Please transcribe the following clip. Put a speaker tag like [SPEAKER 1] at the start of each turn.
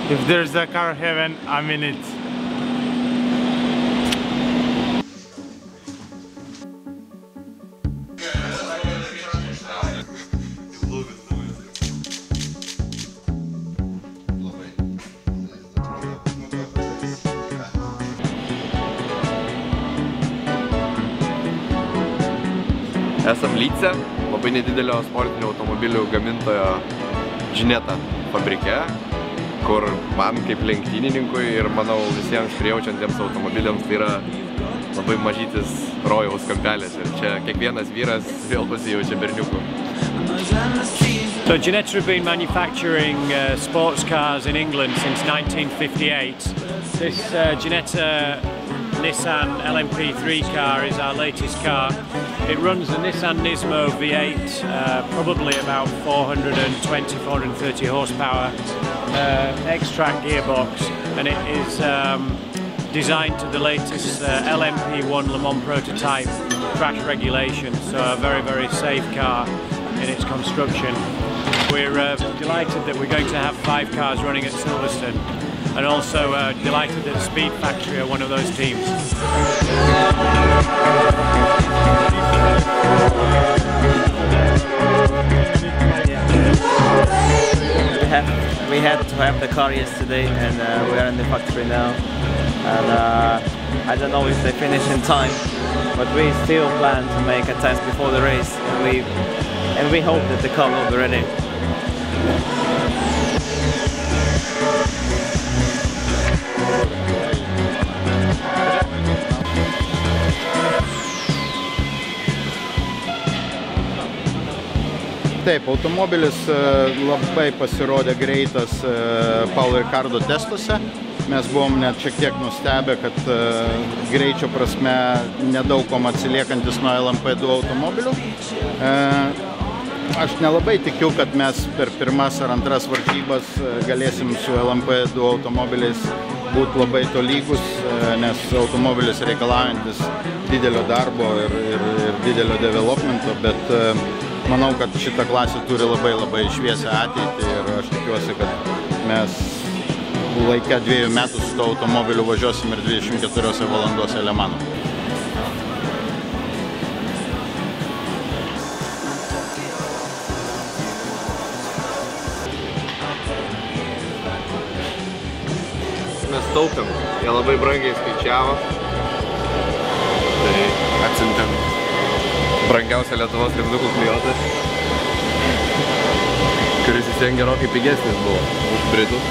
[SPEAKER 1] If there's a car heaven, I'm in it.
[SPEAKER 2] Esam Lyce, labai nedidelio sportinių automobilių gamintojo Ginetta fabrike, kur man kaip lenktynininkui ir manau visiems prijaučiantiems automobiliams tai yra labai mažytis rojaus kampelis ir čia kiekvienas vyras vėl pasijaučia berniuku.
[SPEAKER 3] So Ginetta have been manufacturing sports cars in England since 1958. This Ginetta Nissan LMP3 car is our latest car. It runs the Nissan Nismo V8, probably about 420-430 horsepower, X-Track gearbox, and it is designed to the latest LMP1 Le Mans prototype crash regulation, so a very, very safe car in its construction. We're delighted that we're going to have 5 cars running at Silverstone, and also delighted that Speed Factory are one of those teams.
[SPEAKER 4] We had to have the car yesterday, and we are in the factory now. And I don't know if they finish in time, but we still plan to make a test before the race, and we hope that the car will be ready.
[SPEAKER 5] Taip, automobilis labai pasirodė greitas Paul Ricciardo testuose. Mes buvom net šiek tiek nustebę, kad greičio prasme nedaug kom atsiliekantis nuo LMP2 automobilių. Aš nelabai tikiu, kad mes per pirmas ar antras varžybas galėsim su LMP2 automobiliais būti labai tolygus, nes automobilis reikalaujantis didelio darbo ir didelio developmento, bet manau, kad šita klasė turi labai šviesią ateitį ir aš tikiuosi, kad mes laikę 2 metų su to automobiliu važiuosim ir 24 valandose Le Mans.
[SPEAKER 2] Mes taupėm, jie labai brangiai skaičiavo, tai atsiuntėm brangiausią Lietuvos lipdukų klijuotą, kuris vis vien gerokai pigesnis buvo už Britų.